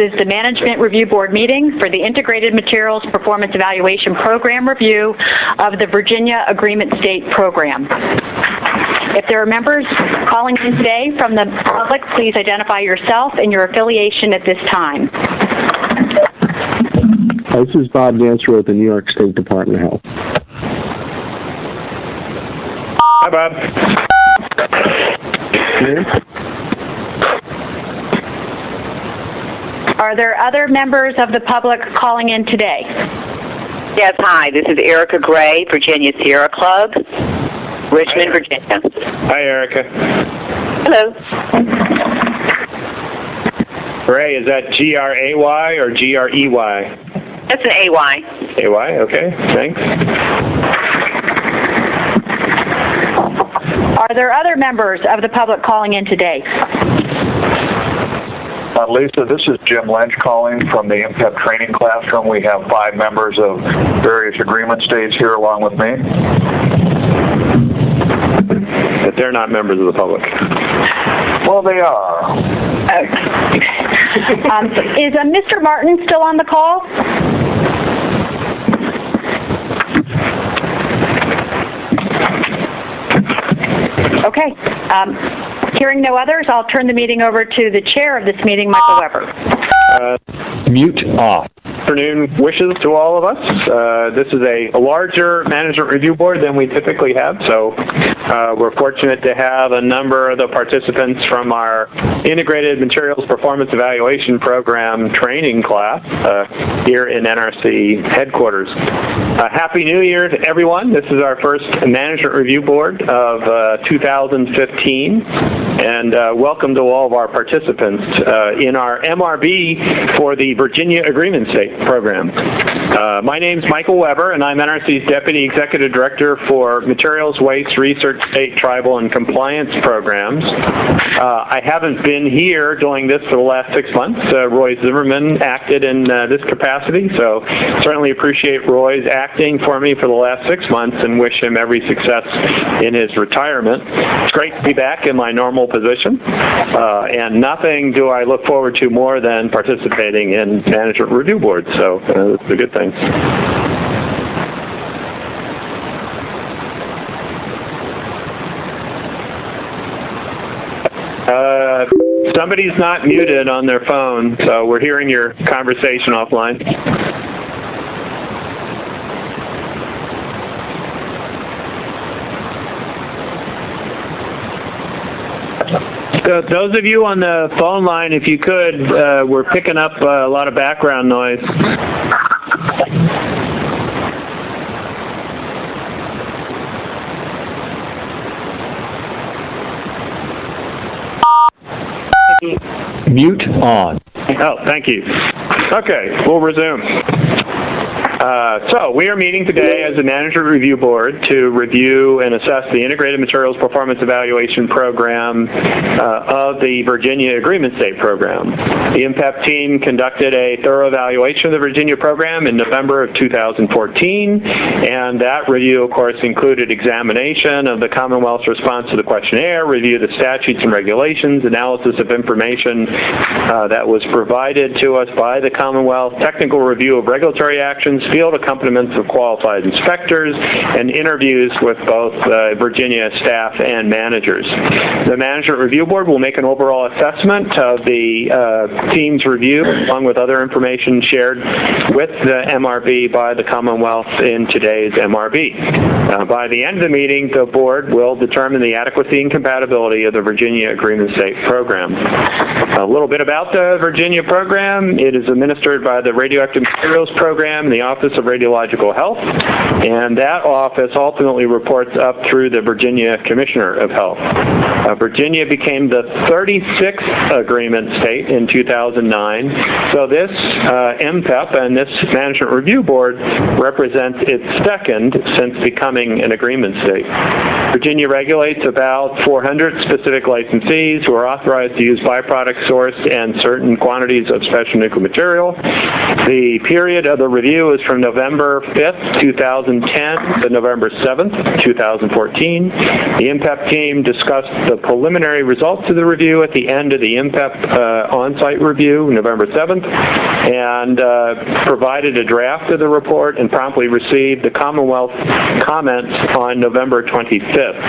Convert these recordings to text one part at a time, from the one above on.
is the Management Review Board meeting for the Integrated Materials Performance Evaluation Program review of the Virginia Agreement State Program. If there are members calling in today from the public, please identify yourself and your affiliation at this time. This is Bob Dancer with the New York State Department of Health. Hi, Bob. Are there other members of the public calling in today? Yes, hi. This is Erica Gray, Virginia Sierra Club, Richmond, Virginia. Hi, Erica. Hello. Gray, is that G-R-A-Y or G-R-E-Y? That's an A-Y. A-Y, okay, thanks. Are there other members of the public calling in today? Lisa, this is Jim Lynch calling from the MPEP training classroom. We have 5 members of various agreement states here along with me. But they're not members of the public. Well, they are. Is Mr. Martin still on the call? Okay. Hearing no others, I'll turn the meeting over to the chair of this meeting, Michael Weber. Mute off. Afternoon wishes to all of us. This is a larger management review board than we typically have, so we're fortunate to have a number of the participants from our Integrated Materials Performance Evaluation Program training class here in NRC headquarters. Happy New Year to everyone. This is our first management review board of 2015, and welcome to all of our participants in our MRB for the Virginia Agreement State Program. My name's Michael Weber, and I'm NRC's Deputy Executive Director for Materials, Waste, Research, State, Tribal, and Compliance Programs. I haven't been here doing this for the last 6 months. Roy Zimmerman acted in this capacity, so certainly appreciate Roy's acting for me for the last 6 months and wish him every success in his retirement. It's great to be back in my normal position, and nothing do I look forward to more than participating in management review boards, so it's a good thing. Somebody's not muted on their phone, so we're hearing your conversation offline. So those of you on the phone line, if you could, we're picking up a lot of background noise. Mute on. Oh, thank you. Okay, we'll resume. So we are meeting today as a management review board to review and assess the Integrated Materials Performance Evaluation Program of the Virginia Agreement State Program. The MPEP team conducted a thorough evaluation of the Virginia program in November of 2014, and that review, of course, included examination of the Commonwealth's response to the questionnaire, review of the statutes and regulations, analysis of information that was provided to us by the Commonwealth, technical review of regulatory actions, field accompaniments of qualified inspectors, and interviews with both Virginia staff and managers. The Management Review Board will make an overall assessment of the team's review, along with other information shared with the MRB by the Commonwealth in today's MRB. By the end of the meeting, the board will determine the adequacy and compatibility of the Virginia Agreement State Program. A little bit about the Virginia program. It is administered by the Radioactive Materials Program, the Office of Radiological Health, and that office ultimately reports up through the Virginia Commissioner of Health. Virginia became the 36th agreement state in 2009, so this MPEP and this Management Review Board represents its second since becoming an agreement state. Virginia regulates about 400 specific licensees who are authorized to use byproduct sourced and certain quantities of special nuclear material. The period of the review is from November 5th, 2010 to November 7th, 2014. The MPEP team discussed the preliminary results of the review at the end of the MPEP on-site review, November 7th, and provided a draft of the report and promptly received the Commonwealth comments on November 25th.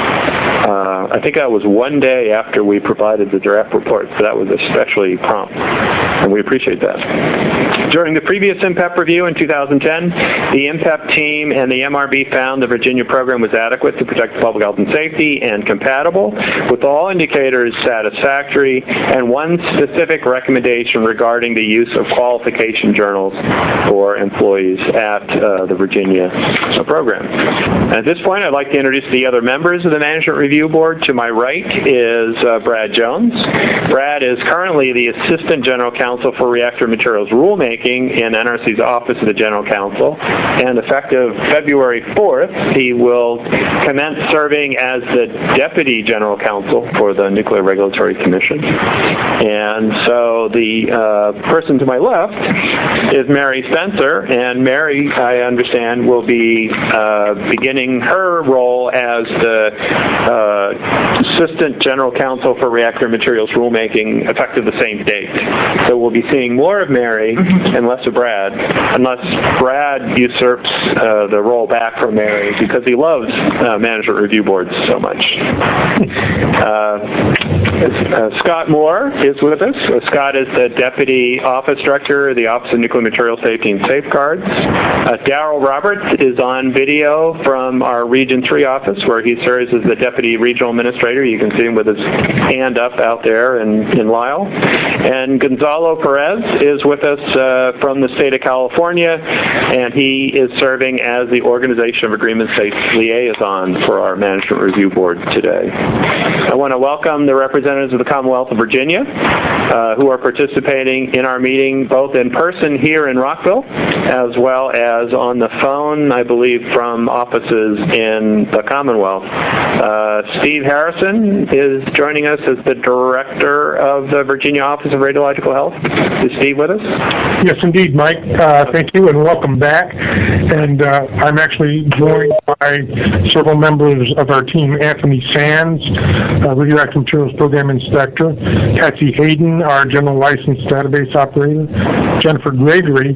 I think that was one day after we provided the draft report, so that was especially prompt, and we appreciate that. During the previous MPEP review in 2010, the MPEP team and the MRB found the Virginia program was adequate to protect public health and safety and compatible with all indicators satisfactory, and one specific recommendation regarding the use of qualification journals for employees at the Virginia program. At this point, I'd like to introduce the other members of the Management Review Board. To my right is Brad Jones. Brad is currently the Assistant General Counsel for Reactor Materials Rulemaking in NRC's Office of the General Counsel, and effective February 4th, he will commence serving as the Deputy General Counsel for the Nuclear Regulatory Commission. And so the person to my left is Mary Spencer, and Mary, I understand, will be beginning her role as the Assistant General Counsel for Reactor Materials Rulemaking effective the same date. So we'll be seeing more of Mary and less of Brad, unless Brad usurps the role back from Mary because he loves Management Review Boards so much. Scott Moore is with us. Scott is the Deputy Office Director of the Office of Nuclear Material Safety and Safeguards. Darrell Roberts is on video from our Region 3 office, where he serves as the Deputy Regional Administrator. You can see him with his hand up out there in Lyle. And Gonzalo Perez is with us from the state of California, and he is serving as the Organization of Agreement States Liaison for our Management Review Board today. I want to welcome the representatives of the Commonwealth of Virginia who are participating in our meeting both in person here in Rockville as well as on the phone, I believe, from offices in the Commonwealth. Steve Harrison is joining us as the Director of the Virginia Office of Radiological Health. Is Steve with us? Yes, indeed, Mike. Thank you, and welcome back. And I'm actually joined by several members of our team: Anthony Sands, Radioactive Materials Program Inspector; Patsy Hayden, our General License Database Operator; Jennifer Gregory,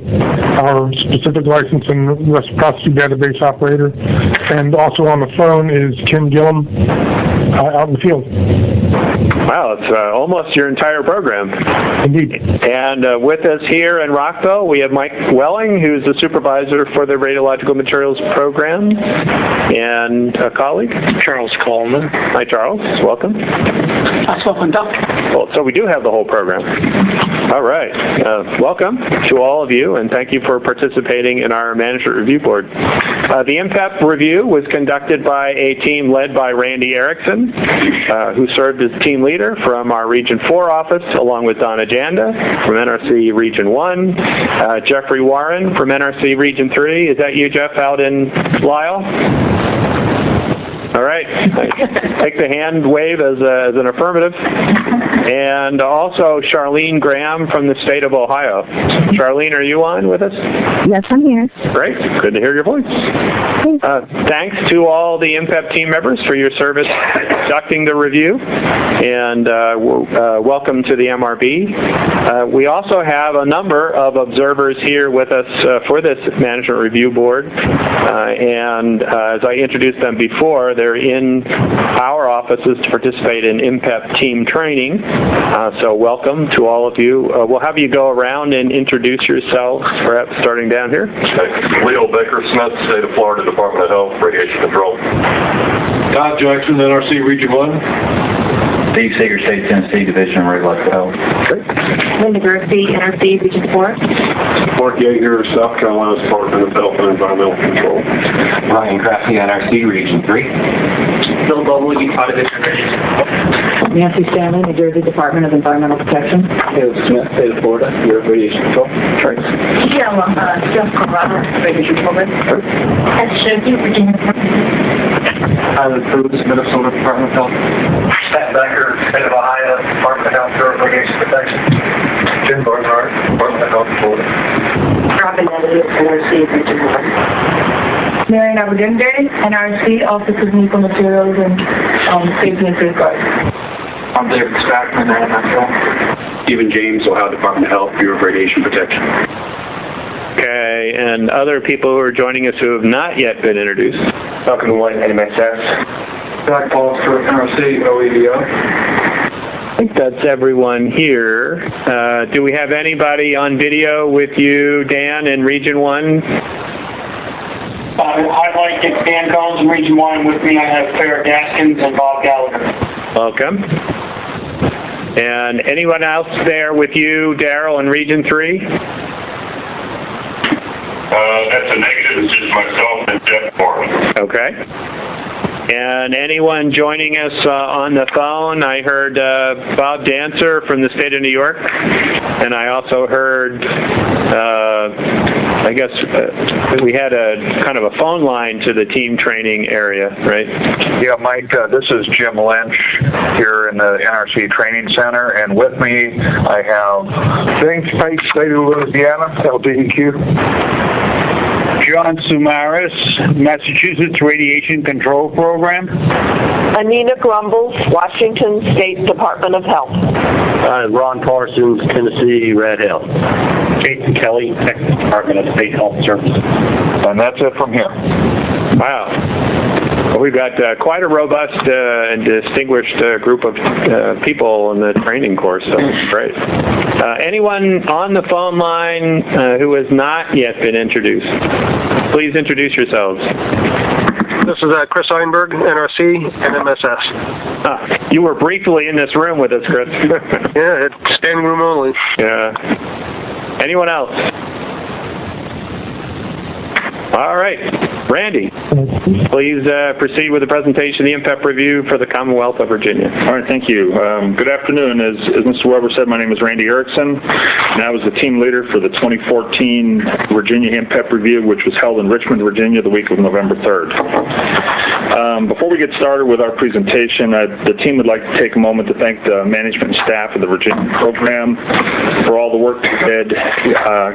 our Specific License and Reciprocity Database Operator; and also on the phone is Kim Gillum, out in the field. Wow, it's almost your entire program. Indeed. And with us here in Rockville, we have Mike Welling, who's the Supervisor for the Radiological Materials Program, and a colleague, Charles Coleman. Hi, Charles. Welcome. Welcome, Doctor. Well, so we do have the whole program. All right. Welcome to all of you, and thank you for participating in our Management Review Board. The MPEP review was conducted by a team led by Randy Erickson, who served as team leader from our Region 4 office, along with Donna Janda from NRC Region 1, Jeffrey Warren from NRC Region 3. Is that you, Jeff, out in Lyle? All right. Take the hand wave as an affirmative. And also Charlene Graham from the state of Ohio. Charlene, are you on with us? Yes, I'm here. Great. Good to hear your voice. Thanks to all the MPEP team members for your service conducting the review, and welcome to the MRB. We also have a number of observers here with us for this Management Review Board, and as I introduced them before, they're in our offices to participate in MPEP team training, so welcome to all of you. We'll have you go around and introduce yourselves, perhaps starting down here. Leo Baker-Smith, State of Florida Department of Health, Radiation Control. Todd Jackson, NRC Region 1. Steve Seeger, State Tennessee Division of Radiological Health. Linda Gerthy, NRC Region 4. Mark Yeager, South Carolina Department of Health and Environmental Control. Ryan Crafty, NRC Region 3. Bill Bogle, Utah Division of Radiation. Nancy Stanley, New Jersey Department of Environmental Protection. Caleb Smith, State of Florida, Bureau of Radiation Control. Jeff Corrado, Radiation Control. That's Shoki, Virginia. Tyler Cruz, Minnesota Department of Health. Pat Becker, State of Ohio, Department of Health, Bureau of Radiation Protection. Jim Barnhart, Department of Health, Florida. Representative, NRC, Region 1. Marian Aberdeen, NRC, Office of Nuclear Materials and Safety and Safeguards. I'm David Stackman, NFL. Stephen James, Ohio Department of Health, Bureau of Radiation Protection. Okay, and other people who are joining us who have not yet been introduced. Malcolm White, NMSS. Jack Foster, NRC, OEDO. I think that's everyone here. Do we have anybody on video with you, Dan, in Region 1? I'd like to get Dan Combs in Region 1 with me. I have Farrah Gaskins and Bob Gallagher. Welcome. And anyone else there with you, Daryl, in Region 3? That's a negative. It's just myself and Jeff Moore. Okay. And anyone joining us on the phone? I heard Bob Dancer from the state of New York, and I also heard, I guess we had a kind of a phone line to the team training area, right? Yeah, Mike, this is Jim Lynch here in the NRC Training Center, and with me I have James Pate, State of Louisiana, LDEQ. John Sumaris, Massachusetts Radiation Control Program. Anina Grumbles, Washington State Department of Health. Ron Parsons, Tennessee, Red Hill. Jason Kelly, Texas Department of State Health Services. And that's it from here. Wow. Well, we've got quite a robust and distinguished group of people in the training course, so it's great. Anyone on the phone line who has not yet been introduced, please introduce yourselves. This is Chris Einberg, NRC, NMSS. You were briefly in this room with us, Chris. Yeah, standing room only. Yeah. Anyone else? All right. Randy, please proceed with the presentation of the MPEP review for the Commonwealth of Virginia. All right, thank you. Good afternoon. As Mr. Weber said, my name is Randy Erickson, and I was the team leader for the 2014 Virginia MPEP review, which was held in Richmond, Virginia, the week of November 3rd. Before we get started with our presentation, the team would like to take a moment to thank the management and staff of the Virginia program for all the work they did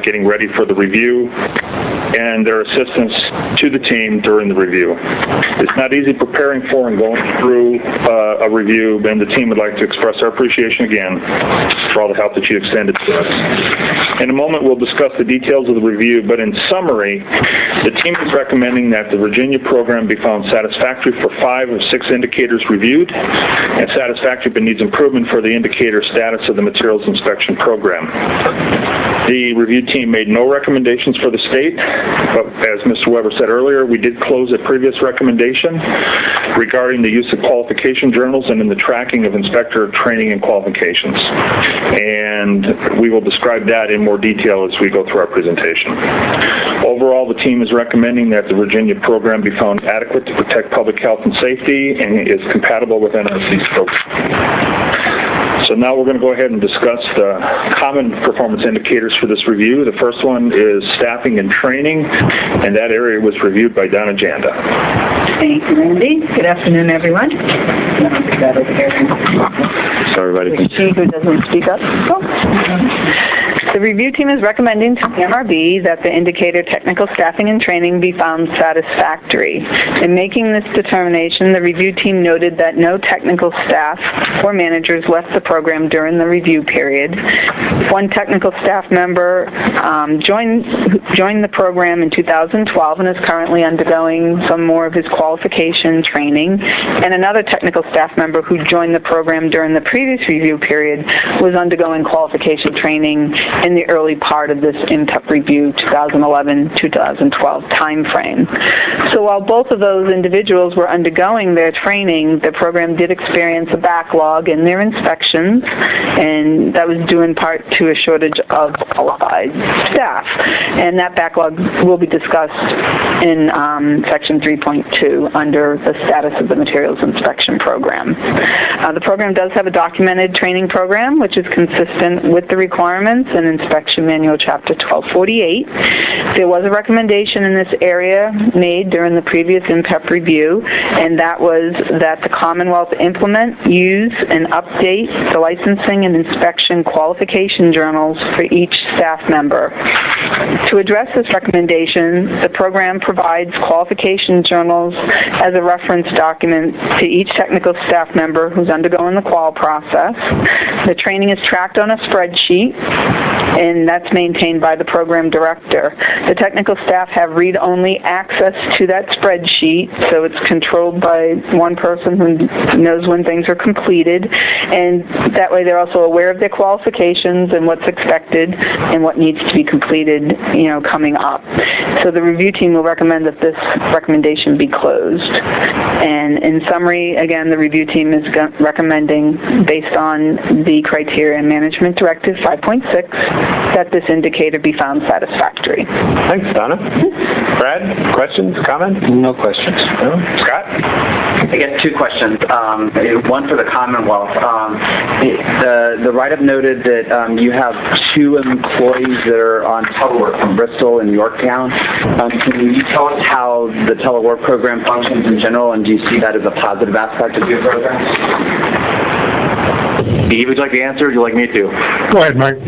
getting ready for the review and their assistance to the team during the review. It's not easy preparing for and going through a review, and the team would like to express our appreciation again for all the help that you extended to us. In a moment, we'll discuss the details of the review, but in summary, the team is recommending that the Virginia program be found satisfactory for 5 of 6 indicators reviewed, and satisfactory but needs improvement for the indicator status of the materials inspection program. The review team made no recommendations for the state, but as Mr. Weber said earlier, we did close a previous recommendation regarding the use of qualification journals and in the tracking of inspector training and qualifications. And we will describe that in more detail as we go through our presentation. Overall, the team is recommending that the Virginia program be found adequate to protect public health and safety and is compatible with NRC's program. So now we're going to go ahead and discuss the common performance indicators for this review. The first one is staffing and training, and that area was reviewed by Donna Janda. Thank you, Randy. Good afternoon, everyone. Sorry, everybody. See who doesn't speak up. The review team is recommending to the MRB that the indicator technical staffing and training be found satisfactory. In making this determination, the review team noted that no technical staff or managers left the program during the review period. One technical staff member joined the program in 2012 and is currently undergoing some more of his qualification training, and another technical staff member who joined the program during the previous review period was undergoing qualification training in the early part of this MPEP review 2011-2012 timeframe. So while both of those individuals were undergoing their training, the program did experience a backlog in their inspections, and that was due in part to a shortage of qualified staff. And that backlog will be discussed in Section 3.2 under the status of the materials inspection program. The program does have a documented training program, which is consistent with the requirements and Inspection Manual, Chapter 1248. There was a recommendation in this area made during the previous MPEP review, and that was that the Commonwealth implement, use, and update the licensing and inspection qualification journals for each staff member. To address this recommendation, the program provides qualification journals as a reference document to each technical staff member who's undergoing the qual process. The training is tracked on a spreadsheet, and that's maintained by the program director. The technical staff have read-only access to that spreadsheet, so it's controlled by one person who knows when things are completed, and that way they're also aware of their qualifications and what's expected and what needs to be completed, coming up. So the review team will recommend that this recommendation be closed. And in summary, again, the review team is recommending, based on the Criteria Management Directive 5.6, that this indicator be found satisfactory. Thanks, Donna. Brad, questions, comments? No questions. No? Scott? I guess two questions. One for the Commonwealth. The write-up noted that you have 2 employees that are on telework from Bristol and Yorktown. Can you tell us how the telework program functions in general, and do you see that as a positive aspect of your program? Steve, would you like the answer, or would you like me to? Go ahead, Mike.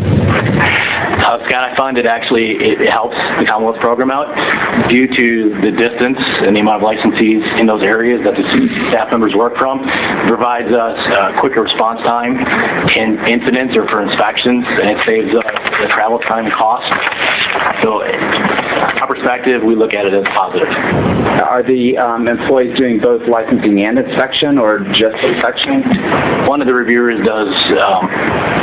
Scott, I find it helps the Commonwealth program out due to the distance and the amount of licensees in those areas that the staff members work from. It provides us quicker response time in incidents or for inspections, and it saves the travel time and cost. So, from our perspective, we look at it as positive. Are the employees doing both licensing and inspection, or just inspection? One of the reviewers does,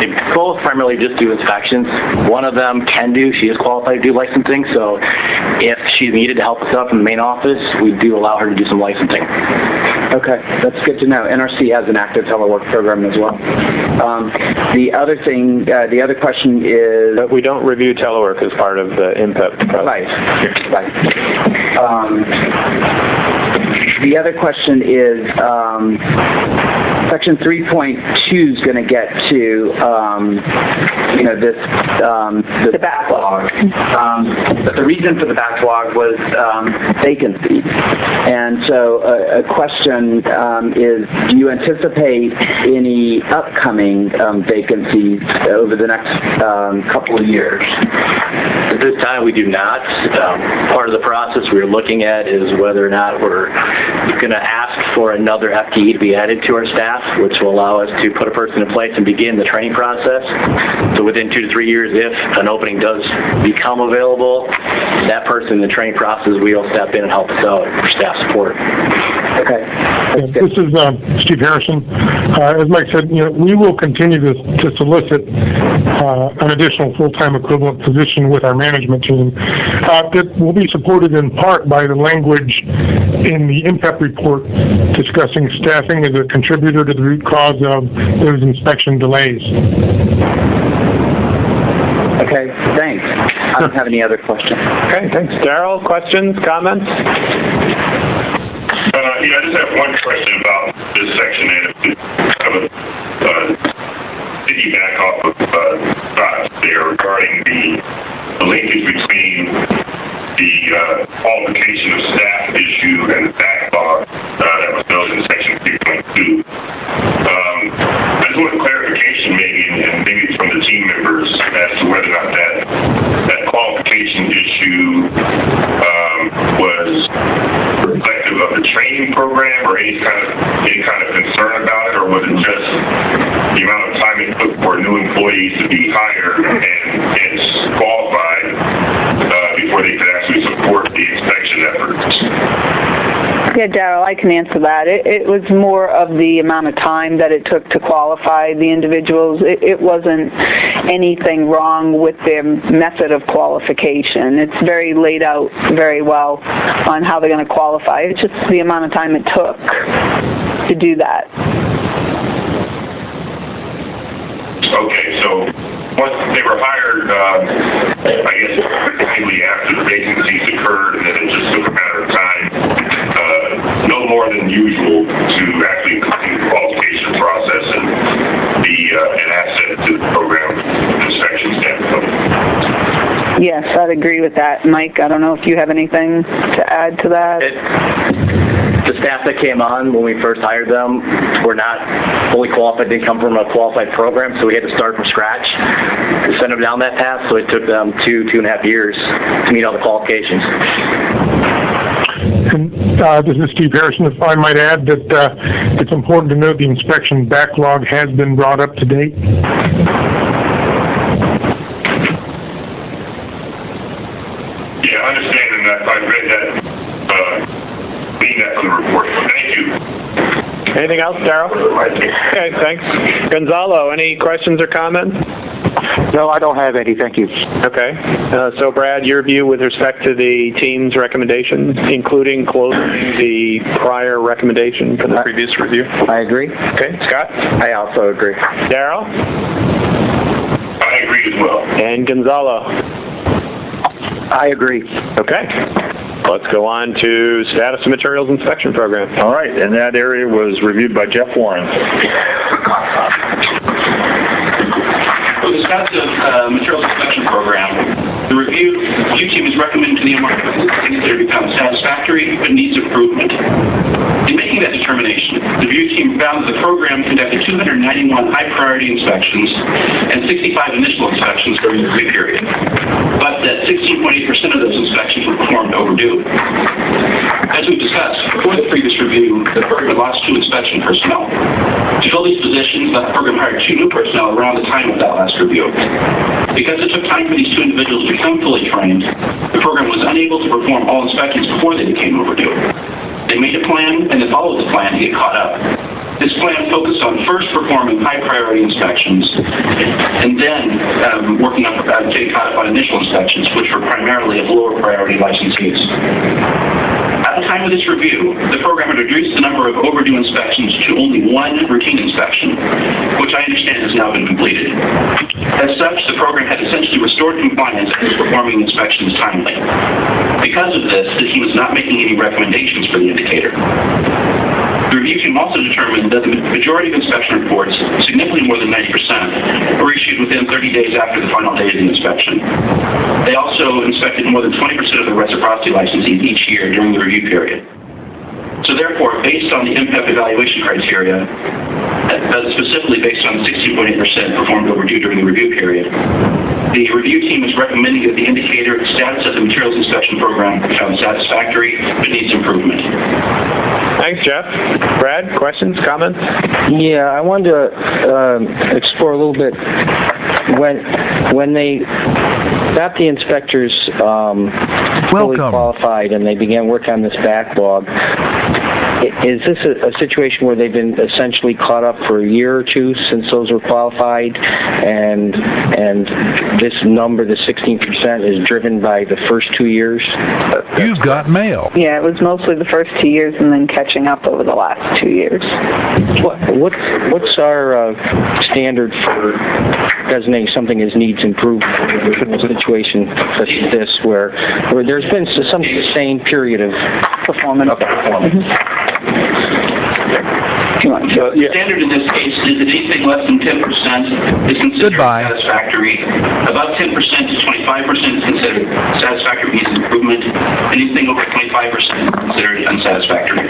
they both primarily just do inspections. One of them she is qualified to do licensing, so if she's needed to help us out from the main office, we do allow her to do some licensing. Okay, that's good to know. NRC has an active telework program as well. The other question is... But we don't review telework as part of the MPEP process. Right. The other question is, Section 3.2 is going to get to, the backlog. But the reason for the backlog was vacancies. And so a question is, do you anticipate any upcoming vacancies over the next couple of years? At this time, we do not. Part of the process we're looking at is whether or not we're going to ask for another FTE to be added to our staff, which will allow us to put a person in place and begin the training process. So within 2 to 3 years, if an opening does become available, that person in the training process, we'll step in and help us out for staff support. Okay. This is Steve Harrison. As Mike said, we will continue to solicit an additional full-time equivalent position with our management team that will be supported in part by the language in the MPEP report discussing staffing as a contributor to the root cause of those inspection delays. Okay, thanks. I don't have any other questions. Okay, thanks. Darrell, questions, comments? I just have one question about this section. Piggyback off of thoughts there regarding the linkage between the qualification of staff issue and the backlog that was noted in section 3.2. I just want clarification maybe, and maybe it's from the team members, as to whether or not that qualification issue was reflective of the training program or any kind of concern about it, or was it just the amount of time it took for new employees to be hired and qualified before they could actually support the inspection efforts? Yeah, Darrell, I can answer that. It was more of the amount of time that it took to qualify the individuals. It wasn't anything wrong with their method of qualification. It's very laid out very well on how they're going to qualify. It's just the amount of time it took to do that. Okay, so once they were hired, I guess immediately after the vacancies occurred, and then it just took a matter of time, no more than usual, to actually complete the qualification process and be an asset to the program inspection standpoint. Yes, I'd agree with that. Mike, I don't know if you have anything to add to that? The staff that came on when we first hired them were not fully qualified. They come from a qualified program, so we had to start from scratch to send them down that path. So it took them 2.5 years to meet all the qualifications. And this is Steve Harrison. If I might add that it's important to note the inspection backlog has been brought up to date. Yeah, understanding that, I read that, being that from the report. Thank you. Anything else, Darrell? Okay, thanks. Gonzalo, any questions or comments? No, I don't have any. Thank you. Okay. So, Brad, your view with respect to the team's recommendations, including closing the prior recommendation from the previous review? I agree. Okay. Scott? I also agree. Darrell? I agree as well. And Gonzalo? I agree. Okay. Let's go on to status of materials inspection program. All right, and that area was reviewed by Jeff Warren. For the status of materials inspection program, the review team is recommending to the NRC things that are become satisfactory but needs improvement. In making that determination, the review team found that the program conducted 291 high-priority inspections and 65 initial inspections during the review period, but that 16.8% of those inspections were performed overdue. As we've discussed, before the previous review, the program lost 2 inspection personnel. To fill these positions, the program hired 2 new personnel around the time of that last review. Because it took time for these 2 individuals to become fully trained, the program was unable to perform all inspections before they became overdue. They made a plan, and they followed the plan to get caught up. This plan focused on first performing high-priority inspections, and then working on getting caught up on initial inspections, which were primarily of lower-priority licensees. At the time of this review, the program had reduced the number of overdue inspections to only 1 routine inspection, which I understand has now been completed. As such, the program had essentially restored compliance and was performing inspections timely. Because of this, the team is not making any recommendations for the indicator. The review team also determined that the majority of inspection reports, significantly more than 90%, were issued within 30 days after the final day of the inspection. They also inspected more than 20% of the reciprocity licensees each year during the review period. So therefore, based on the impact evaluation criteria, specifically based on the 16.8% performed overdue during the review period, the review team is recommending that the indicator status of the materials inspection program be found satisfactory but needs improvement. Thanks, Jeff. Brad, questions, comments? Yeah, I wanted to explore a little bit when they got the inspectors fully qualified and they began work on this backlog. Is this a situation where they've been essentially caught up for a year or 2 since those were qualified, and this number, the 16%, is driven by the first 2 years? You've got mail. Yeah, it was mostly the first 2 years and then catching up over the last 2 years. What's our standard for designating something as needs improvement in a situation such as this, where there's been some sustained period of performance? So the standard in this case is that anything less than 10% is considered satisfactory. Above 10% to 25% is considered satisfactory, needs improvement. Anything over 25% is considered unsatisfactory.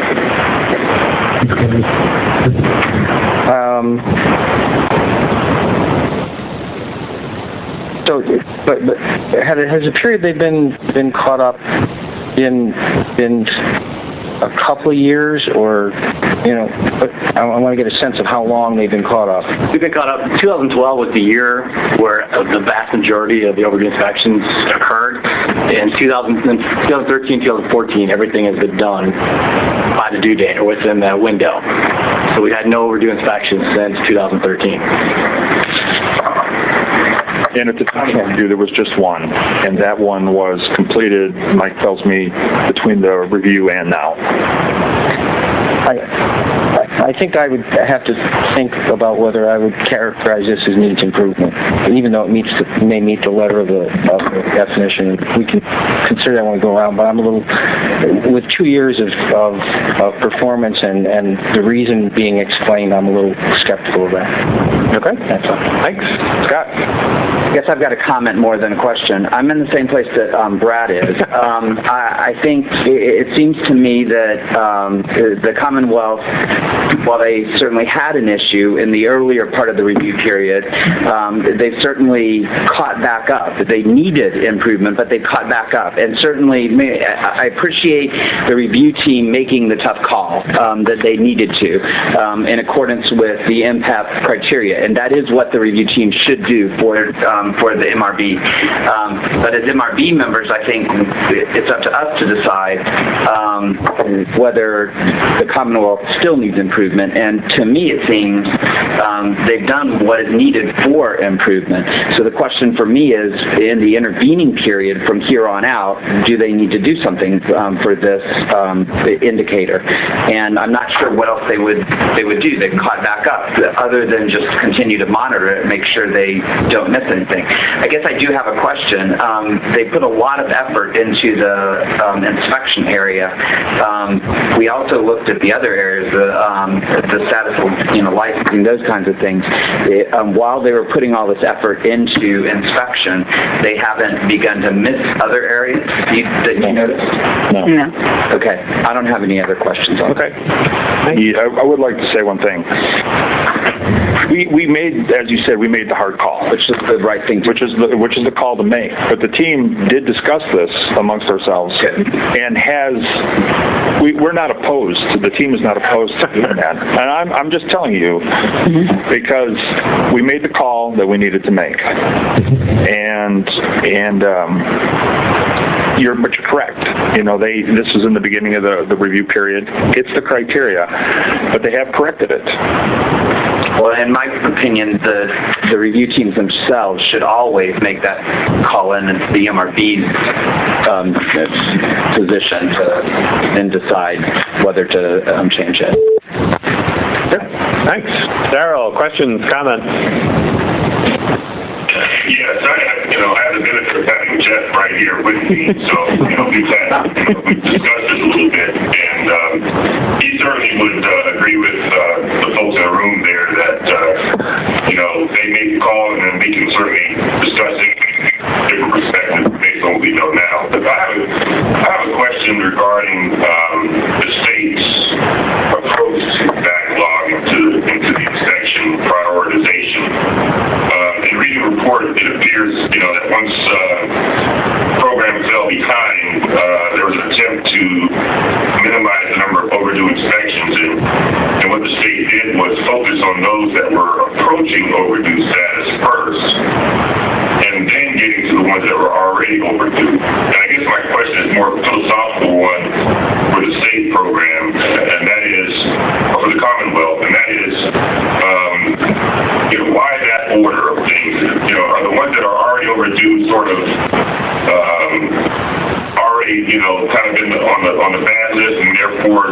But has the period they've been caught up been a couple of years, or, I want to get a sense of how long they've been caught up. We've been caught up. 2012 was the year where the vast majority of the overdue inspections occurred. In 2013, 2014, everything has been done by the due date or within that window. So we had no overdue inspections since 2013. And at the time of the review, there was just one, and that one was completed, Mike tells me, between the review and now. I I think I would have to think about whether I would characterize this as needs improvement, even though it may meet the letter of the definition. We can consider that when we go around, but I'm a little, with 2 years of performance and the reason being explained, I'm a little skeptical of that. Okay. That's all. Thanks. Scott? I guess I've got a comment more than a question. I'm in the same place that Brad is. I think it seems to me that the Commonwealth, while they certainly had an issue in the earlier part of the review period, they've certainly caught back up. They needed improvement, but they've caught back up. And certainly, I appreciate the review team making the tough call that they needed to in accordance with the MPAP criteria. And that is what the review team should do for the MRB. But as MRB members, I think it's up to us to decide whether the Commonwealth still needs improvement. And to me, it seems they've done what is needed for improvement. So the question for me is, in the intervening period from here on out, do they need to do something for this indicator? And I'm not sure what else they would do. They've caught back up, other than just continue to monitor it, make sure they don't miss anything. I guess I do have a question. They put a lot of effort into the inspection area. We also looked at the other areas, the status of licensing, those kinds of things. While they were putting all this effort into inspection, they haven't begun to miss other areas. Did you notice? No. Okay. I don't have any other questions on Okay. Yeah, I would like to say one thing. We made, as you said, we made the hard call, which is the right thing, which is the call to make. But the team did discuss this amongst ourselves, and we're not opposed. The team is not opposed to doing that. And I'm just telling you because we made the call that we needed to make, and you're correct. This is in the beginning of the review period. It's the criteria, but they have corrected it. Well, in my opinion, the review teams themselves should always make that call in, and the MRB's position to then decide whether to change it. Yep. Thanks. Daryl, questions, comments? Yes, I have the benefit of having Jeff right here with me, so we've discussed this a little bit, and he certainly would agree with the folks in the room there that they made the call, and then we can certainly discuss it from different perspectives based on what we know now. But I have a question regarding the state's approach to backlog into the inspection prioritization. In reading the report, it appears, that once the program fell behind, there was an attempt to minimize the number of overdue inspections, and what the state did was focus on those that were approaching overdue status first, and then getting to the ones that were already overdue. And I guess my question is more of a philosophical one for the state program, and that is, or for the Commonwealth, and that is, why that order of things? Are the ones that are already overdue sort of already, kind of been on the bad list, and therefore,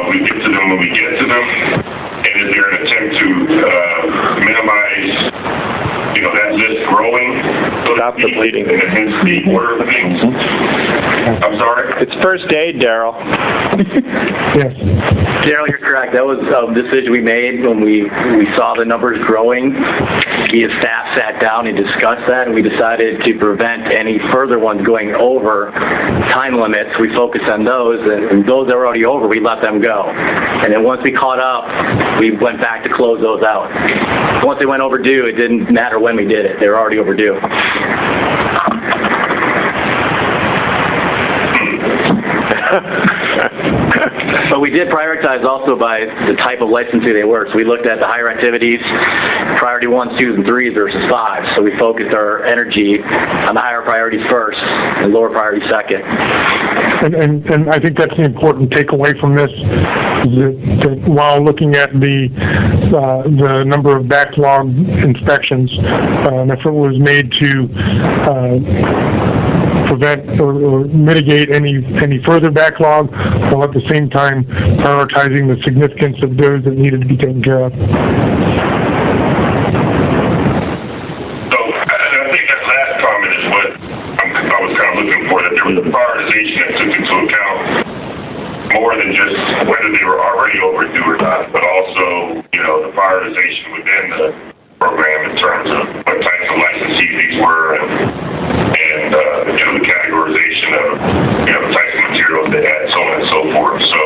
we get to them when we get to them? And is there an attempt to minimize, that list growing? So stop the bleeding. And hence the order of things. I'm sorry? It's first aid, Daryl. Yes. Daryl, you're correct. That was a decision we made when we saw the numbers growing. We as staff sat down and discussed that, and we decided to prevent any further ones going over time limits. We focused on those, and those that were already over, we let them go. And then once we caught up, we went back to close those out. Once they went overdue, it didn't matter when we did it. They were already overdue. But we did prioritize also by the type of licensing they were. So we looked at the higher activities, priority 1s, 2s, and 3s versus 5s. So we focused our energy on the higher priorities first and lower priorities second. And I think that's the important takeaway from this, is that while looking at the number of backlog inspections, an effort was made to prevent or mitigate any further backlog, while at the same time prioritizing the significance of those that needed to be taken care of. So, and I think that last comment is what I was kind of looking for, that there was a prioritization that took into account more than just whether they were already overdue or not, but also, the prioritization within the program in terms of what types of licensees these were and the categorization of, the types of materials they had, so on and so forth. So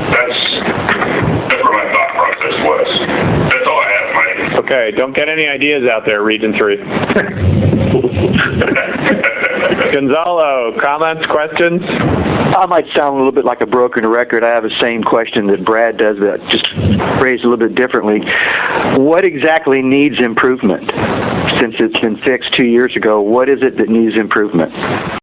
that's where my thought process was. That's all I have, Mike. Okay, don't get any ideas out there, Region 3. Gonzalo, comments, questions? I might sound a little bit like a broken record. I have the same question that Brad does, but just phrased a little bit differently. What exactly needs improvement? Since it's been fixed 2 years ago, what is it that needs improvement?